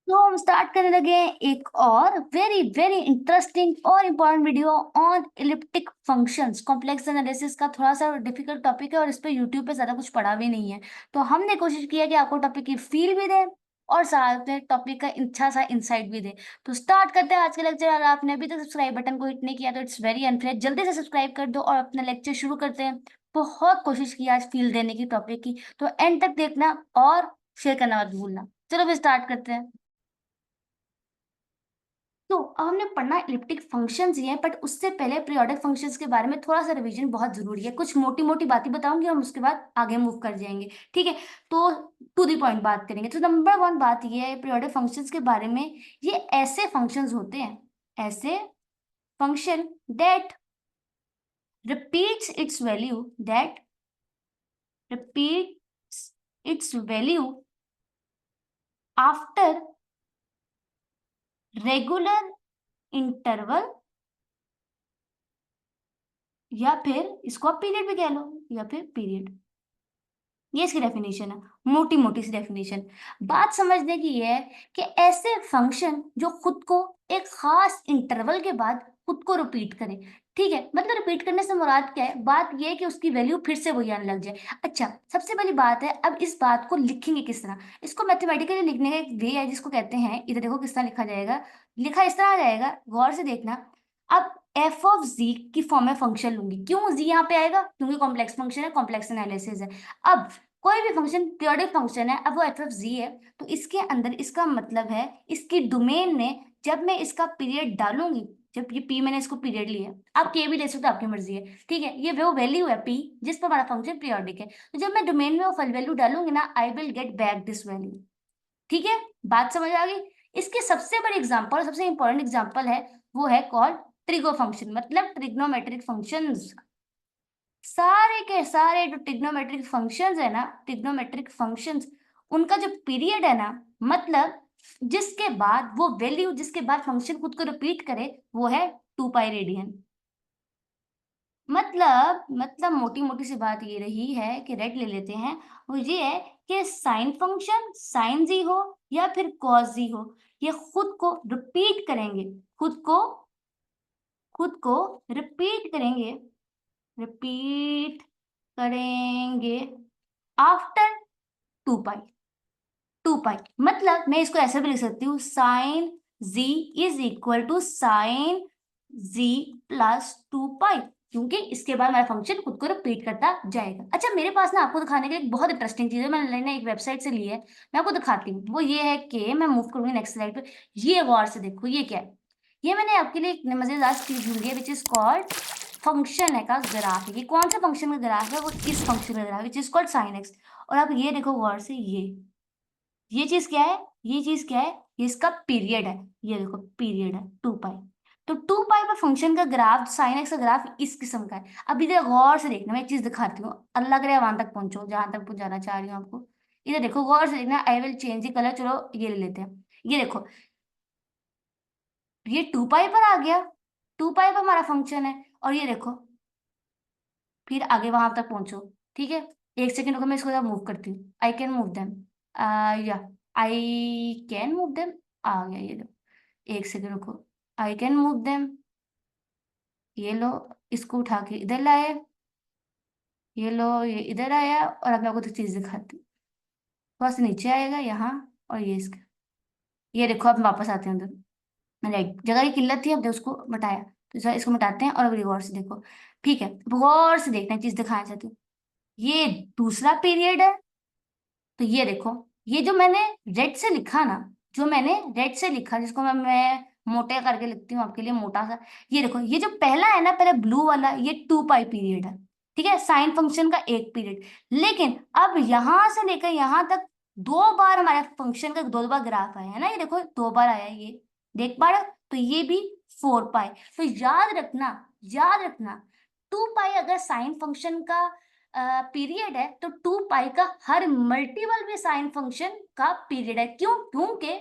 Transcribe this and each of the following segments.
तो हम स्टार्ट करने लगे हैं एक और वेरी वेरी इंटरेस्टिंग और important video on elliptic functions. Complex analysis का थोड़ा सा डिफिकल्ट टॉपिक है और इस पे यूट्यूब पे ज़्यादा कुछ पढ़ा भी नहीं है, तो हमने कोशिश किया कि आपको टॉपिक की फील भी दें और साथ में टॉपिक का अच्छा सा इंसाइट भी दें। तो स्टार्ट करते हैं आज के लेक्चर। अगर आपने अभी तक सब्सक्राइब बटन को हिट नहीं किया तो इट्स वेरी अनफेयर, जल्दी से सब्सक्राइब कर दो और अपना लेक्चर शुरू करते हैं। बहुत कोशिश की आज फील देने की टॉपिक की, तो एंड तक देखना और शेयर करना मत भूलना। चलो फिर स्टार्ट करते हैं। तो अब हमने पढ़ना इलिप्टिक फंक्शंस ही है, बट उससे पहले पीरियोडिक फंक्शंस के बारे में थोड़ा सा रिवीजन बहुत जरूरी है। कुछ मोटी मोटी बातें बताऊंगी, हम उसके बाद आगे मूव कर जाएंगे, ठीक है। तो टू द पॉइंट बात करेंगे। तो नंबर वन बात ये है पीरियोडिक फंक्शंस के बारे में, ये ऐसे फंक्शंस होते हैं, ऐसे function that repeats its value that repeats its value after regular interval, या फिर इसको आप पीरियड भी कह लो, या फिर पीरियड। ये इसकी डेफिनेशन है, मोटी मोटी सी डेफिनेशन। बात समझने की ये है कि ऐसे फंक्शन जो खुद को एक खास इंटरवल के बाद खुद को रिपीट करे, ठीक है। मतलब रिपीट करने से मुराद क्या है, बात ये है कि उसकी वैल्यू फिर से वही आने लग जाए। अच्छा, सबसे पहली बात है, अब इस बात को लिखेंगे किस तरह। इसको मैथमेटिकली लिखने का एक वे है जिसको कहते हैं, इधर देखो किस तरह लिखा जाएगा। लिखा इस तरह आ जाएगा, गौर से देखना। अब एफ ऑफ जी की फॉर्म में फंक्शन लूंगी। क्यों जी यहाँ पे आएगा? क्योंकि कॉम्प्लेक्स फंक्शन है, कॉम्प्लेक्स एनालिसिस है। अब कोई भी फंक्शन पीरियोडिक फंक्शन है, अब वो एफ ऑफ जी है, तो इसके अंदर इसका मतलब है इसकी डोमेन में जब मैं इसका पीरियड डालूंगी, जब ये पी मैंने इसको पीरियड लिया, आप के भी ले सकते हो, आपकी मर्जी है, ठीक है। ये वो वैल्यू है पी जिस पर हमारा फंक्शन पीरियोडिक है। तो जब मैं डोमेन में वो फल वैल्यू डालूंगी ना, I will get back this value, ठीक है। बात समझ आ गई? इसके सबसे बड़ी एग्जांपल, सबसे इंपॉर्टेंट एग्जांपल है, वो है कॉल्ड ट्रिगो फंक्शन, मतलब ट्रिग्नोमेट्रिक फंक्शंस। सारे के सारे जो ट्रिग्नोमेट्रिक फंक्शंस है ना, ट्रिग्नोमेट्रिक फंक्शंस, उनका जो पीरियड है ना, मतलब जिसके बाद वो वैल्यू, जिसके बाद फंक्शन खुद को रिपीट करे, वो है 2 पाई रेडियन। मतलब मोटी मोटी सी बात ये रही है कि रेड ले लेते हैं, वो ये है कि साइन फंक्शन साइन जी हो या फिर कॉस जी हो, ये खुद को रिपीट करेंगे, खुद को रिपीट करेंगे, रिपीट करेंगे आफ्टर 2 पाई। 2 पाई मतलब मैं इसको ऐसे भी लिख सकती हूँ, sine g is equal to sine g plus 2 pi, क्योंकि इसके बाद मेरा फंक्शन खुद को रिपीट करता जाएगा। अच्छा, मेरे पास ना आपको दिखाने के लिए एक बहुत इंटरेस्टिंग चीज है, मैंने एक वेबसाइट से ली है, मैं आपको दिखाती हूँ। वो ये है कि मैं मूव करूंगी नेक्स्ट स्लाइड पे, ये गौर से देखो, ये क्या है। ये मैंने आपके लिए एक मजेदार चीज ढूंढी है, विच इज कॉल्ड फंक्शन है का ग्राफ है। ये कौन सा फंक्शन का ग्राफ है? वो इस फंक्शन का graph, which is called sine x. और आप ये देखो गौर से, ये चीज क्या है, ये चीज क्या है, ये इसका पीरियड है। ये देखो पीरियड है 2 पाई। तो 2 पाई पर फंक्शन का ग्राफ, साइन एक्स का ग्राफ इस किस्म का है। अब इधर गौर से देखना, मैं एक चीज दिखाती हूँ, अल्लाह करे वहां तक पहुंचो जहां तक पहुंचाना चाह रही हूँ आपको। इधर देखो गौर से देखना, I will change the colour, चलो ये ले लेते हैं। ये देखो, ये 2 पाई पर आ गया, 2 पाई पर हमारा फंक्शन है। और ये देखो, फिर आगे वहां तक पहुंचो, ठीक है। एक सेकंड रुको, मैं इसको मूव करती हूँ। आई कैन मूव देम, या आई कैन मूव देम, आ गया ये लो। एक सेकंड रुको, आई कैन मूव देम, ये लो, इसको उठा के इधर लाए, ये लो, ये इधर आया। और अब मैं आपको तो चीज दिखाती हूँ, थोड़ा सा नीचे आएगा यहाँ, और ये इसका, ये देखो अब वापस आते हैं उधर। राइट, जगह की किल्लत थी, अब उसको मिटाया, तो जरा इसको मिटाते हैं और अब गौर से देखो, ठीक है। अब गौर से देखना, चीज दिखाना चाहती हूँ। ये दूसरा पीरियड है, तो ये देखो, ये जो मैंने रेड से लिखा ना, जो मैंने रेड से लिखा, जिसको मैं मोटे करके लिखती हूँ आपके लिए मोटा सा, ये देखो, ये जो पहला है ना, पहले ब्लू वाला, ये 2 पाई पीरियड है, ठीक है, साइन फंक्शन का एक पीरियड। लेकिन अब यहां से लेकर यहां तक 2 बार हमारे फंक्शन का 2 बार ग्राफ आया है ना, ये देखो 2 बार आया है, ये देख पा रहे हो? तो ये भी 4 पाई। तो याद रखना, याद रखना, 2 पाई अगर साइन फंक्शन का पीरियड है, तो 2 पाई का हर मल्टीपल भी साइन फंक्शन का पीरियड है। क्यों? क्योंकि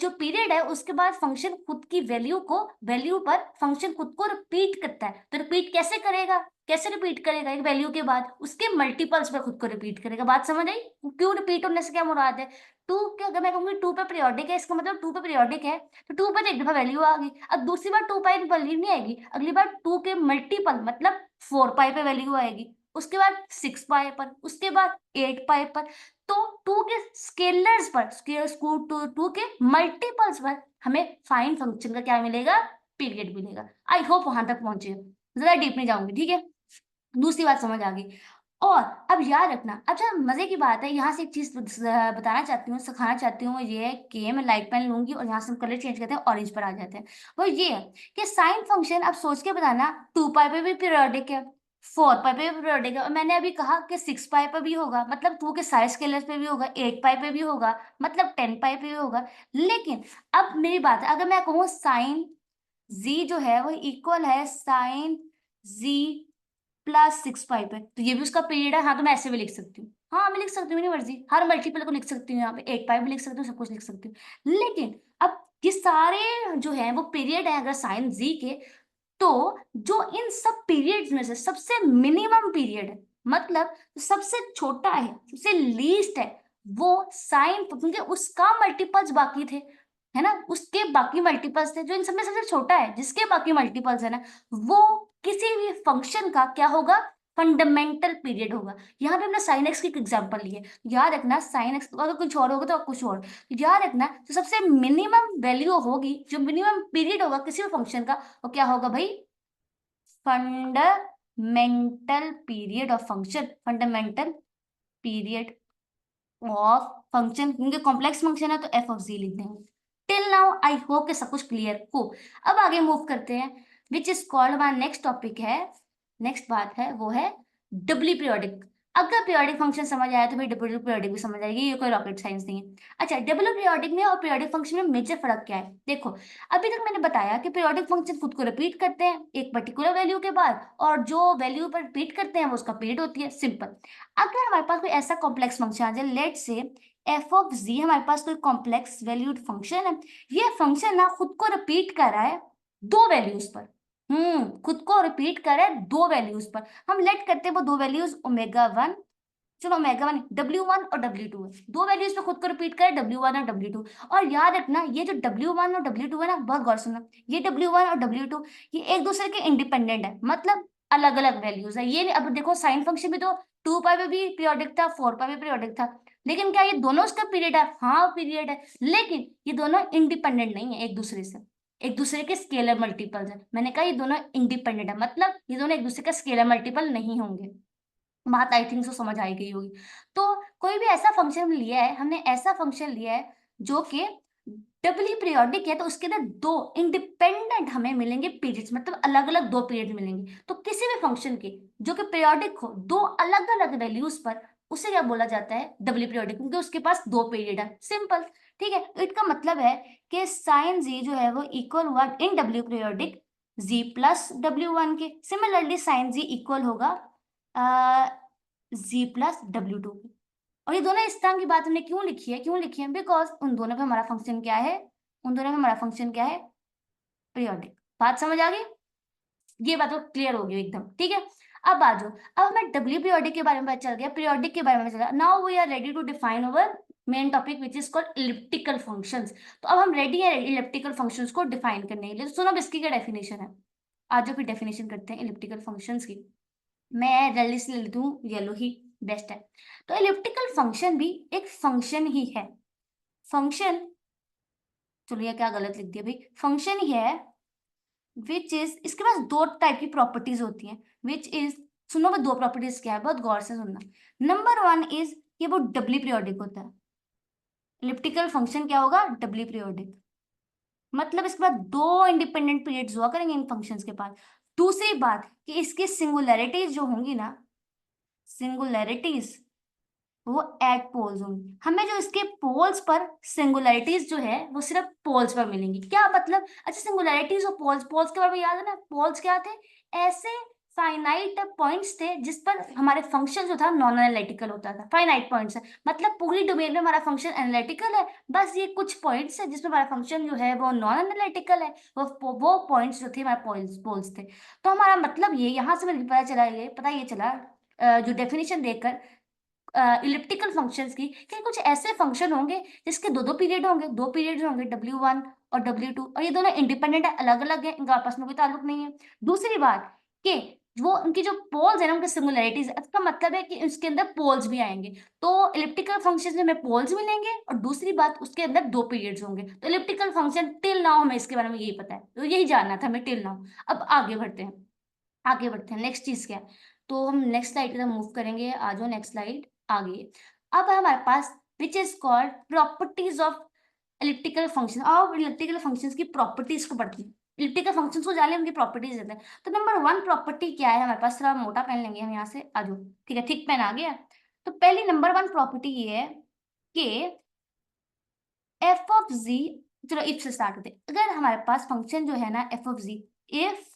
जो पीरियड है उसके बाद फंक्शन खुद की वैल्यू को, वैल्यू पर फंक्शन खुद को रिपीट करता है। तो रिपीट कैसे करेगा? कैसे रिपीट करेगा? एक वैल्यू के बाद उसके मल्टीपल्स पे खुद को रिपीट करेगा। बात समझ आई? क्यों रिपीट होने से क्या मुराद है? टू के अगर मैं कहूंगी टू पे पीरियोडिक है, इसका मतलब टू पे पीरियोडिक है, तो टू पे तो एक दफा वैल्यू आ गई, अब दूसरी बार टू पाई वैल्यू नहीं आएगी, अगली बार टू के मल्टीपल मतलब फोर पाई पे वैल्यू आएगी, उसके बाद सिक्स पाई पर, उसके बाद एट पाई पर। तो टू के स्केलर्स पर, टू के मल्टीपल्स पर हमें फाइन फंक्शन का क्या मिलेगा? पीरियड मिलेगा। आई होप वहां तक पहुंचे हो। ज्यादा डीप नहीं जाऊंगी, ठीक है? दूसरी बात समझ आ गई। और अब याद रखना, अच्छा मजे की बात है, यहाँ से एक चीज बताना चाहती हूँ, सिखाना चाहती हूँ, ये है कि मैं लाइट पेन लूंगी और यहाँ से हम कलर चेंज करते हैं, ऑरेंज पर आ जाते हैं। वो ये है कि साइन फंक्शन आप सोच के बताना, टू पाई पे भी पीरियोडिक है, फोर पाई पे भी पीरियोडिक है, और मैंने अभी कहा कि सिक्स पाई पे भी होगा, मतलब टू के सारे स्केलर्स पे भी होगा, एट पाई पे भी होगा, मतलब टेन पाई पे भी होगा। लेकिन अब मेरी बात है, अगर मैं कहूँ साइन जी जो है वो इक्वल है sign g plus six pi पे, तो ये भी उसका पीरियड है। हाँ, तो मैं ऐसे भी लिख सकती हूँ, हाँ मैं लिख सकती हूँ, मेरी मर्जी, हर मल्टीपल को लिख सकती हूँ, यहाँ पे एट पाई भी लिख सकती हूँ, सब कुछ लिख सकती हूँ। लेकिन अब ये सारे जो है वो पीरियड है अगर साइन जी के, तो जो इन सब पीरियड्स में से सबसे मिनिमम पीरियड है, मतलब सबसे छोटा है, सबसे लीस्ट है, वो साइन, क्योंकि उसका मल्टीपल्स बाकी थे, है ना, उसके बाकी मल्टीपल्स थे, जो इन सब में सबसे छोटा है, जिसके बाकी मल्टीपल्स है ना, वो किसी भी फंक्शन का क्या होगा? फंडामेंटल पीरियड होगा। यहाँ पे हमने साइन एक्स की एग्जांपल ली है, याद रखना साइन एक्स अगर कुछ और होगा तो कुछ और, याद रखना जो सबसे मिनिमम वैल्यू होगी, जो मिनिमम पीरियड होगा किसी भी फंक्शन का, वो क्या होगा भाई? Fundamental period of function, fundamental period of function, क्योंकि कॉम्प्लेक्स फंक्शन है तो एफ ऑफ जी लिख देंगे। टिल नाउ आई होप कि सब कुछ क्लियर हो। अब आगे मूव करते हैं, विच इज कॉल्ड, हमारा नेक्स्ट टॉपिक है, नेक्स्ट बात है वो है डब्ल्यू पीरियोडिक। अगर पीरियोडिक फंक्शन समझ आया तो भाई डब्ल्यू पीरियोडिक भी समझ आएगी, ये कोई रॉकेट साइंस नहीं है। अच्छा, डब्ल्यू पीरियोडिक में और पीरियोडिक फंक्शन में मेजर फर्क क्या है? देखो, अभी तक मैंने बताया कि पीरियोडिक फंक्शन खुद को रिपीट करते हैं एक पर्टिकुलर वैल्यू के बाद, और जो वैल्यू पर रिपीट करते हैं वो उसका पीरियड होती है, सिंपल। अगर हमारे पास कोई ऐसा कॉम्प्लेक्स फंक्शन आ जाए, लेट से एफ ऑफ जी, हमारे पास कोई कॉम्प्लेक्स वैल्यूड फंक्शन है, ये फंक्शन ना खुद को रिपीट कर रहा है दो वैल्यूज पर, खुद को रिपीट कर रहा है दो वैल्यूज पर। हम लेट करते हैं वो दो वैल्यूज ओमेगा वन, चलो ओमेगा वन, डब्ल्यू वन और डब्ल्यू टू है, दो वैल्यूज पे खुद को रिपीट करे, डब्ल्यू वन और डब्ल्यू टू। और याद रखना ये जो डब्ल्यू वन और डब्ल्यू टू है ना, बहुत गौर सुनना, ये डब्ल्यू वन और डब्ल्यू टू ये एक दूसरे के इंडिपेंडेंट है, मतलब अलग अलग वैल्यूज है। ये अब देखो साइन फंक्शन भी तो टू पाई पे भी पीरियोडिक था, फोर पाई पे पीरियोडिक था, लेकिन क्या ये दोनों उसका पीरियड है? हाँ पीरियड है, लेकिन ये दोनों इंडिपेंडेंट नहीं है एक दूसरे से, एक दूसरे के स्केलर मल्टीपल्स है। मैंने कहा ये दोनों इंडिपेंडेंट है, मतलब ये दोनों एक दूसरे का स्केलर मल्टीपल नहीं होंगे। बात आई थिंक सो समझ आई गई होगी। तो कोई भी ऐसा फंक्शन लिया है, हमने ऐसा फंक्शन लिया है जो कि डबली पीरियोडिक है, तो उसके अंदर दो इंडिपेंडेंट हमें मिलेंगे पीरियड्स, मतलब अलग अलग दो पीरियड मिलेंगे। तो किसी भी फंक्शन के जो कि पीरियोडिक हो दो अलग अलग वैल्यूज पर, उसे क्या बोला जाता है? डबली पीरियोडिक, क्योंकि उसके पास दो पीरियड है, सिंपल। ठीक है, तो इसका मतलब है कि साइन जी जो है वो इक्वल हुआ इन W periodic G plus W one के। सिमिलरली साइन जी इक्वल होगा जी प्लस डब्ल्यू टू की। और ये दोनों इस तरह की बात हमने क्यों लिखी है? क्यों लिखी है? बिकॉज उन दोनों पे हमारा फंक्शन क्या है? उन दोनों में हमारा फंक्शन क्या है? पीरियोडिक। बात समझ आ गई? ये बात तो क्लियर हो गई एकदम, ठीक है। अब आ जाओ, अब हमें डब्ल्यू पीरियोडिक के बारे में पता चल गया, पीरियोडिक के बारे में चला। Now we are ready to define our main topic which is called elliptical functions. तो अब हम रेडी है इलिप्टिकल फंक्शंस को डिफाइन करने के लिए। तो सुनो अब इसकी क्या डेफिनेशन है, आज जो फिर डेफिनेशन करते हैं इलिप्टिकल फंक्शंस की। मैं जल्दी से ले लेती हूँ, येलो ही बेस्ट है। तो एलिप्टिकल फंक्शन भी एक फंक्शन ही है। फंक्शन, चलो ये क्या गलत लिख दिया भाई, फंक्शन ही है विच इज, इसके पास दो टाइप की प्रॉपर्टीज होती हैं, विच इज, सुनो वो दो प्रॉपर्टीज क्या है, बहुत गौर से सुनना। नंबर वन इज ये वो डबली पीरियोडिक होता है। एलिप्टिकल फंक्शन क्या होगा? डबली पीरियोडिक, मतलब इसके बाद दो इंडिपेंडेंट पीरियड्स हुआ करेंगे इन फंक्शंस के पास। दूसरी बात कि इसकी सिंगुलैरिटीज जो होंगी ना, सिंगुलैरिटीज वो एट पोल्स होंगी। हमें जो इसके पोल्स पर सिंगुलैरिटीज जो है वो सिर्फ पोल्स पर मिलेंगी। क्या मतलब? अच्छा सिंगुलैरिटीज और पोल्स, पोल्स के बारे में याद है ना, पोल्स क्या थे? ऐसे फाइनाइट पॉइंट्स थे जिस पर हमारे फंक्शन जो था नॉन एनालिटिकल होता था। फाइनाइट पॉइंट्स है मतलब पूरी डोमेन में हमारा फंक्शन एनालिटिकल है, बस ये कुछ पॉइंट्स है जिसमें हमारा फंक्शन जो है वो नॉन एनालिटिकल है। वो पॉइंट्स जो थे हमारे पोल्स पोल्स थे। तो हमारा मतलब ये यहाँ से मुझे पता ये चला जो डेफिनेशन देखकर इलिप्टिकल फंक्शंस की, कि कुछ ऐसे फंक्शन होंगे जिसके दो दो पीरियड होंगे, दो पीरियड होंगे W1 और W2, और ये दोनों इंडिपेंडेंट है, अलग अलग है, इनका आपस में कोई ताल्लुक नहीं है। दूसरी बात कि वो उनकी जो पोल्स है ना, उनके सिंगुलैरिटीज, इसका मतलब है कि उसके अंदर पोल्स भी आएंगे। तो इलिप्टिकल फंक्शन में हमें पोल्स मिलेंगे, और दूसरी बात उसके अंदर दो पीरियड्स होंगे। तो इलिप्टिकल फंक्शन टिल नाउ हमें इसके बारे में यही पता है, तो यही जानना था हमें टिल नाउ। अब आगे बढ़ते हैं नेक्स्ट चीज क्या है। तो हम नेक्स्ट स्लाइड की तरफ मूव करेंगे, आ जाओ नेक्स्ट स्लाइड आगे। अब है हमारे पास which is called properties of elliptical function, और इलिप्टिकल फंक्शंस की प्रॉपर्टीज को पढ़ते हैं। इलिप्टिकल फंक्शंस को जाने उनकी प्रॉपर्टीज देते हैं। तो नंबर वन प्रॉपर्टी क्या है हमारे पास, थोड़ा मोटा पेन लेंगे हम यहाँ से, आ जाओ। ठीक है, थिक पेन आ गया। तो पहली नंबर वन प्रॉपर्टी ये है कि एफ ऑफ जी, चलो इफ से स्टार्ट होते हैं। अगर हमारे पास फंक्शन जो है ना F of G, if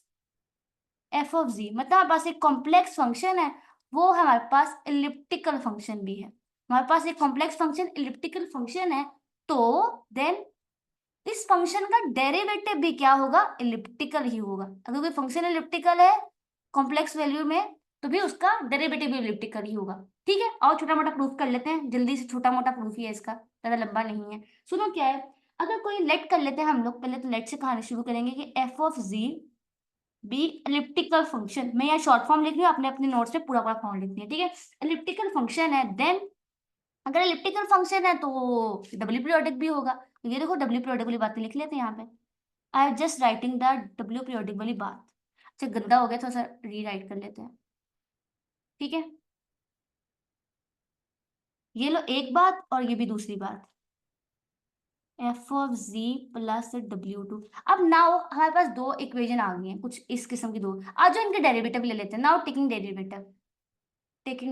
F of G मतलब हमारे पास एक कॉम्प्लेक्स फंक्शन है, वो हमारे पास इलिप्टिकल फंक्शन भी है। हमारे पास एक कॉम्प्लेक्स फंक्शन इलिप्टिकल फंक्शन है, तो देन इस फंक्शन का डेरिवेटिव भी क्या होगा, इलिप्टिकल ही होगा। अगर कोई फंक्शन इलिप्टिकल है कॉम्प्लेक्स वैल्यू में, तो भी उसका डेरिवेटिव भी इलिप्टिकल ही होगा। ठीक है, और छोटा मोटा प्रूफ कर लेते हैं जल्दी से, छोटा मोटा प्रूफ ही है इसका, ज्यादा लंबा नहीं है। सुनो क्या है, अगर कोई लेट कर लेते हैं हम लोग, पहले तो लेट से कहानी शुरू करेंगे कि f of g be elliptical function. मैं यहाँ शॉर्ट फॉर्म लिख रही हूँ, अपने अपने नोट्स में पूरा पूरा फॉर्म लिखनी है, ठीक है। एलिप्टिकल फंक्शन है, देन अगर एलिप्टिकल फंक्शन है तो डब्ल्यू पीरियोडिक भी होगा। तो ये देखो डब्ल्यू पीरियोडिक वाली बातें लिख लेते हैं यहाँ पे। I am just writing the W periodic वाली बात। अच्छा गंदा हो गया, थोड़ा सा रीराइट कर लेते हैं, ठीक है। ये लो एक बात, और ये भी दूसरी बात, F of G plus W2। अब नाउ हमारे पास दो इक्वेशन आ गई हैं, कुछ इस किस्म की दो। आज जो इनके डेरिवेटिव ले लेते हैं, नाउ टेकिंग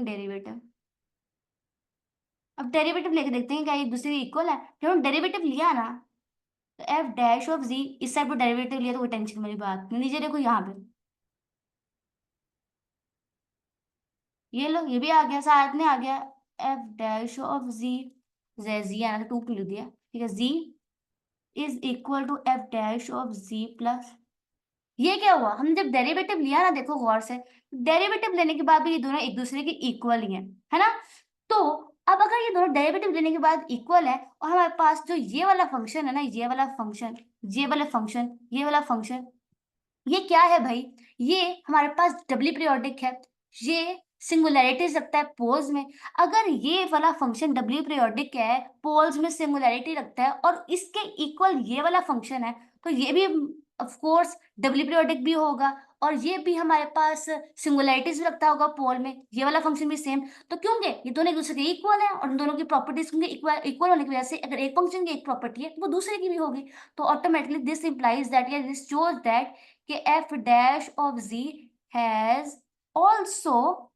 डेरिवेटिव। अब डेरिवेटिव लेके देखते हैं क्या एक दूसरे के इक्वल है। जब हम डेरिवेटिव लिया ना, तो एफ डैश ऑफ जी, इस साइड पर डेरिवेटिव लिया तो कोई टेंशन वाली बात नहीं। नीचे देखो यहाँ पे, ये लो ये भी आ गया, साथ में आ गया F dash of G, G आना तो टू क्यों लिख दिया, ठीक है। G is equal to F dash of G plus, ये क्या हुआ, हमने जब डेरिवेटिव लिया ना, देखो गौर से, डेरिवेटिव लेने के बाद भी ये दोनों एक दूसरे के इक्वल ही है ना। तो अब अगर ये दोनों डेरिवेटिव लेने के बाद इक्वल है, और हमारे पास जो ये वाला फंक्शन है ना, ये वाला फंक्शन, ये क्या है भाई, ये हमारे पास डबली पीरियोडिक है, ये सिंगुलैरिटी रखता है पोल्स में। अगर ये वाला फंक्शन डबली पीरियोडिक है, पोल्स में सिंगुलैरिटी रखता है, और इसके इक्वल ये वाला फंक्शन है, तो ये भी ऑफ कोर्स डबली पीरियोडिक भी होगा, और ये भी हमारे पास सिंगुलैरिटीज भी रखता होगा पोल में, ये वाला फंक्शन भी सेम। तो क्योंकि ये दोनों एक दूसरे के इक्वल है, और इन दोनों की प्रॉपर्टीज क्योंकि इक्वल होने की वजह से, अगर एक फंक्शन की एक प्रॉपर्टी है तो वो दूसरे की भी होगी। तो ऑटोमेटिकली दिस इंप्लाइज दैट, या दिस शोज दैट कि f dash of g has also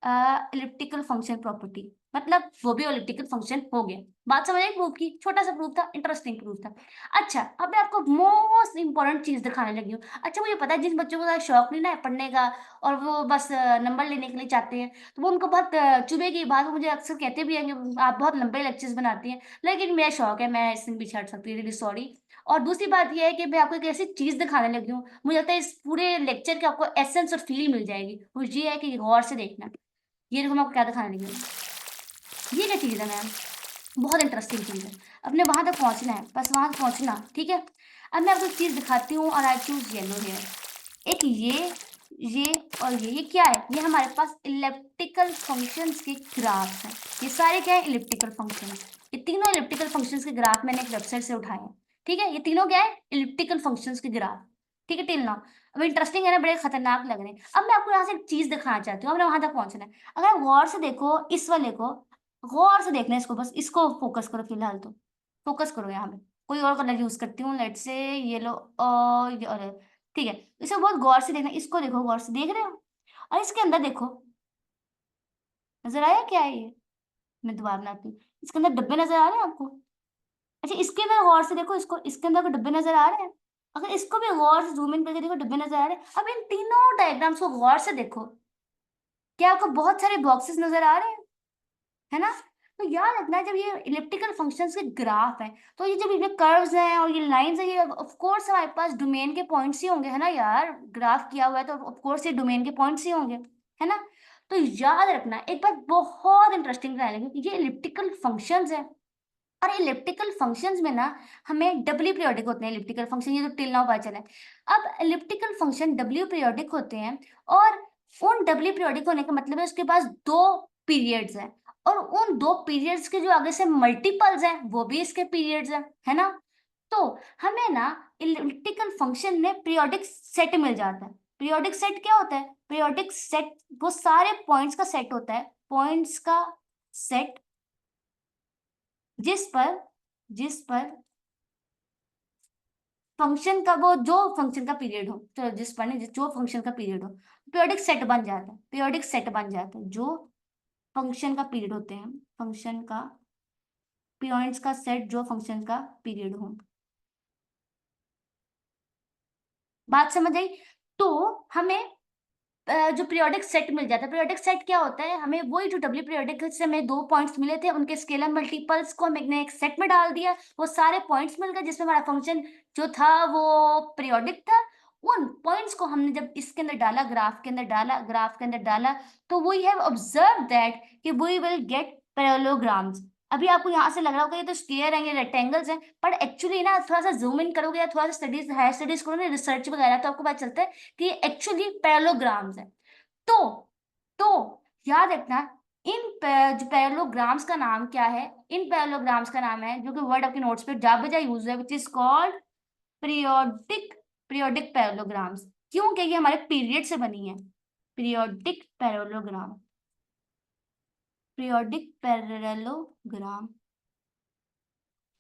elliptical function property, मतलब वो भी इलिप्टिकल फंक्शन हो गया। बात समझ आई प्रूफ की, छोटा सा प्रूफ था, इंटरेस्टिंग प्रूफ था। अच्छा अब मैं आपको मोस्ट इंपॉर्टेंट चीज दिखाने लगी हूँ। अच्छा मुझे पता है जिन बच्चों को ज़्यादा शौक नहीं ना है पढ़ने का, और वो बस नंबर लेने के लिए चाहते हैं, तो वो उनको बहुत चुभेगी बात, वो मुझे अक्सर कहते भी हैं कि आप बहुत लंबे लेक्चर्स बनाती हैं, लेकिन मेरा शौक है, मैं इसमें भी छाट सकती हूँ, रियली सॉरी। और दूसरी बात यह है कि मैं आपको एक ऐसी चीज दिखाने लगी हूँ, मुझे लगता है इस पूरे लेक्चर की आपको एसेंस और फील मिल जाएगी। वो ये है कि गौर से देखना, ये देखो मैं आपको क्या दिखाने लगी हूँ। ये क्या चीज़ है मैम, बहुत इंटरेस्टिंग चीज़ है। अपने वहां तक पहुंचना है, बस वहां तक पहुंचना, ठीक है। अब मैं आपको एक चीज़ दिखाती हूँ, और आई चूज येलो हेयर। एक ये और ये क्या है, ये हमारे पास इलिप्टिकल फंक्शंस के ग्राफ हैं। ये सारे क्या है, इलिप्टिकल फंक्शंस। ये तीनों इलिप्टिकल फंक्शंस के ग्राफ मैंने एक वेबसाइट से उठाए हैं, ठीक है। ये तीनों क्या है, इलिप्टिकल फंक्शंस के ग्राफ, ठीक है टिल नाउ। अब इंटरेस्टिंग है ना, बड़े खतरनाक लग रहे हैं। अब मैं आपको यहाँ से एक चीज दिखाना चाहती हूँ, हमने वहां तक पहुंचना है। अगर आप गौर से देखो इस वाले को, गौर से देखना है इसको, बस इसको फोकस करो फिलहाल, तो फोकस करो यहाँ पे। कोई और कलर यूज करती हूँ, लेट से ये लो, और ये और ठीक है। इसे बहुत गौर से देखना, इसको देखो, गौर से देख रहे हो, और इसके अंदर देखो, नजर आया क्या है ये, मैं दोबारा बनाती हूँ। इसके अंदर डब्बे नजर आ रहे हैं आपको। अच्छा इसके अंदर गौर से देखो, इसको, इसके अंदर कोई डब्बे नजर आ रहे हैं, अगर इसको भी गौर से जूम इन करके देखो, डब्बे नजर आ रहे हैं। अब इन तीनों डायग्राम्स को गौर से देखो, क्या आपको बहुत सारे बॉक्सेस नजर आ रहे हैं, है ना? तो याद रखना, जब ये इलिप्टिकल फंक्शंस के ग्राफ है, तो ये जब ये कर्व्स हैं और ये लाइंस है, ये ऑफ कोर्स हमारे पास डोमेन के पॉइंट्स ही होंगे, है ना यार? ग्राफ किया हुआ है तो ऑफ कोर्स ये डोमेन के पॉइंट्स ही होंगे, है ना? तो याद रखना एक बात बहुत इंटरेस्टिंग रहेगी, ये इलिप्टिकल फंक्शंस है, और इलिप्टिकल फंक्शंस में ना हमें डब्ल्यू पीरियोडिक होते हैं इलिप्टिकल फंक्शन, ये तो टिल नाउ पता चला है। अब इलिप्टिकल फंक्शन डब्ल्यू पीरियोडिक होते हैं, और उन डब्ल्यू पीरियोडिक होने का मतलब है उसके पास दो पीरियड्स हैं, और उन दो पीरियड्स के जो आगे से मल्टीपल्स हैं वो भी इसके पीरियड्स हैं, है ना? तो हमें ना इलिप्टिकल फंक्शन में पीरियोडिक सेट मिल जाता है। पीरियोडिक सेट क्या होता है? पीरियोडिक सेट वो सारे पॉइंट्स का सेट होता है, पॉइंट्स का सेट जिस पर फंक्शन का वो जो फंक्शन का पीरियड हो, तो जिस पर नहीं जो फंक्शन का पीरियड हो, पीरियोडिक सेट बन जाता है। पीरियोडिक सेट बन जाता है जो फंक्शन का पीरियड होते हैं, फंक्शन का पॉइंट्स का सेट जो फंक्शन का पीरियड हो। बात समझ आई? तो हमें जो पीरियोडिक सेट मिल जाता है, पीरियोडिक सेट क्या होता है? हमें वही जो डब्ल्यू पीरियोडिक से हमें दो पॉइंट्स मिले थे, उनके स्केलर मल्टीपल्स को हमने एक सेट में डाल दिया, वो सारे पॉइंट्स मिल गए जिसमें हमारा फंक्शन जो था वो पीरियोडिक था। उन पॉइंट्स को हमने जब इसके अंदर डाला, ग्राफ के अंदर डाला, तो वी हैव ऑब्जर्व दैट कि वी विल गेट पैरेललोग्राम्स। अभी आपको यहाँ से लग रहा होगा ये तो स्क्वायर हैं, ये रेक्टेंगल्स हैं, पर एक्चुअली ना थोड़ा सा जूम इन करोगे या थोड़ा सा स्टडीज हायर स्टडीज करोगे, रिसर्च वगैरह, तो आपको पता चलता है कि एक्चुअली पैरेललोग्राम्स है। तो तो याद रखना, जो पैरेललोग्राम्स का नाम क्या है? इन पैरेललोग्राम्स का नाम है, जो कि वर्ड आपके नोट्स पे जा बजा यूज है, विच is called periodic periodic parallelograms. क्योंकि ये हमारे पीरियड से बनी है। Periodic parallelogram, periodic parallelogram.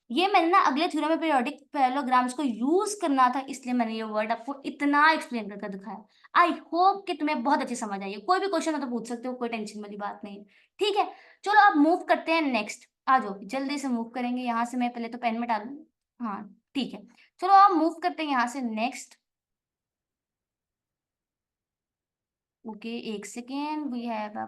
ये मैंने ना अगले थ्योरम में पीरियोडिक पैरेललोग्राम्स को यूज करना था, इसलिए मैंने ये वर्ड आपको इतना एक्सप्लेन करके दिखाया। आई होप कि तुम्हें बहुत अच्छी समझ आई है। कोई भी क्वेश्चन हो तो पूछ सकते हो, कोई टेंशन वाली बात नहीं है। ठीक है, चलो अब मूव करते हैं नेक्स्ट। आ जाओ जल्दी से मूव करेंगे यहाँ से, मैं पहले तो पेन में डालूँ। हाँ ठीक है, चलो अब मूव करते हैं यहाँ से नेक्स्ट। ओके, एक सेकेंड, वी हैव